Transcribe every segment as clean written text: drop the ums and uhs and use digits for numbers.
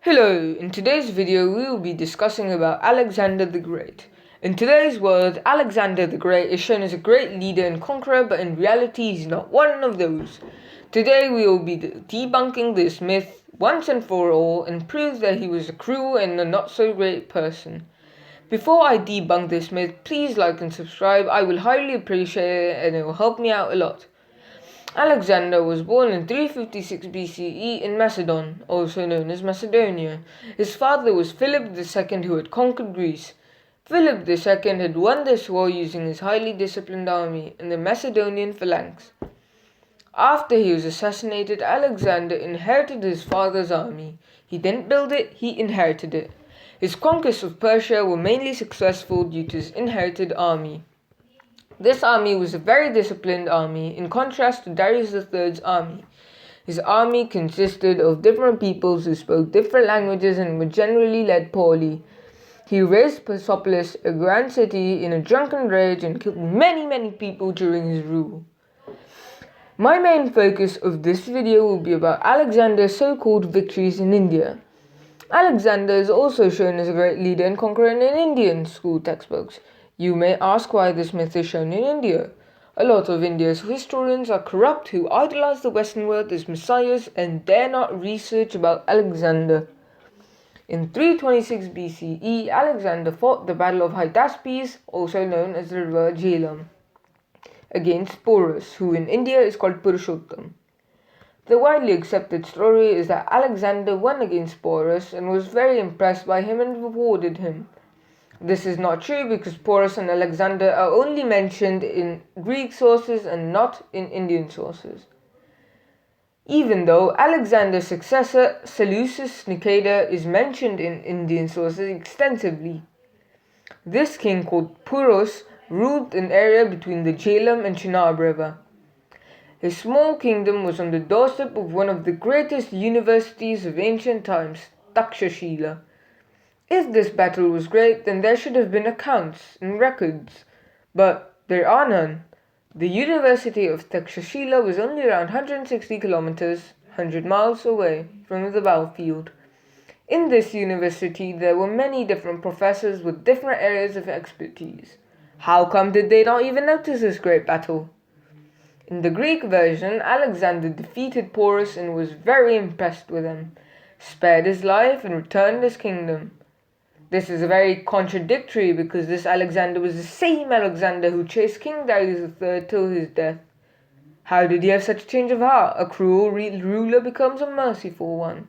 Hello, in today's video we will be discussing about Alexander the Great. In today's world, Alexander the Great is shown as a great leader and conqueror, but in reality he's not one of those. Today we will be debunking this myth once and for all and prove that he was a cruel and a not so great person. Before I debunk this myth, please like and subscribe. I will highly appreciate it and it will help me out a lot. Alexander was born in 356 BCE in Macedon, also known as Macedonia. His father was Philip II, who had conquered Greece. Philip II had won this war using his highly disciplined army and the Macedonian phalanx. After he was assassinated, Alexander inherited his father's army. He didn't build it, he inherited it. His conquests of Persia were mainly successful due to his inherited army. This army was a very disciplined army, in contrast to Darius III's army. His army consisted of different peoples who spoke different languages and were generally led poorly. He razed Persepolis, a grand city, in a drunken rage and killed many people during his rule. My main focus of this video will be about Alexander's so-called victories in India. Alexander is also shown as a great leader and conqueror in Indian school textbooks. You may ask why this myth is shown in India. A lot of India's historians are corrupt who idolize the Western world as messiahs and dare not research about Alexander. In 326 BCE, Alexander fought the Battle of Hydaspes, also known as the river Jhelum, against Porus, who in India is called Purushottam. The widely accepted story is that Alexander won against Porus and was very impressed by him and rewarded him. This is not true because Porus and Alexander are only mentioned in Greek sources and not in Indian sources. Even though Alexander's successor Seleucus Nicator is mentioned in Indian sources extensively. This king called Porus ruled an area between the Jhelum and Chenab River. His small kingdom was on the doorstep of one of the greatest universities of ancient times, Takshashila. If this battle was great, then there should have been accounts and records, but there are none. The University of Takshashila was only around 160 kilometers, 100 miles away from the battlefield. In this university, there were many different professors with different areas of expertise. How come did they not even notice this great battle? In the Greek version, Alexander defeated Porus and was very impressed with him, spared his life and returned his kingdom. This is very contradictory because this Alexander was the same Alexander who chased King Darius III till his death. How did he have such a change of heart? A cruel ruler becomes a merciful one.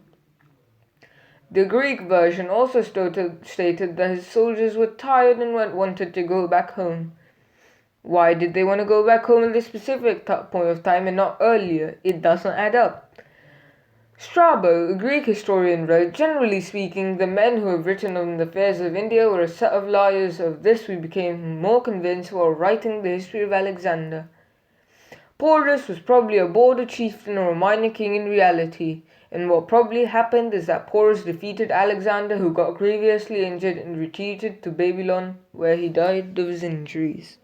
The Greek version also stated that his soldiers were tired and wanted to go back home. Why did they want to go back home at this specific point of time and not earlier? It doesn't add up. Strabo, a Greek historian, wrote, "Generally speaking, the men who have written on the affairs of India were a set of liars. Of this we became more convinced while writing the history of Alexander." Porus was probably a border chieftain or a minor king in reality, and what probably happened is that Porus defeated Alexander, who got grievously injured and retreated to Babylon, where he died of his injuries.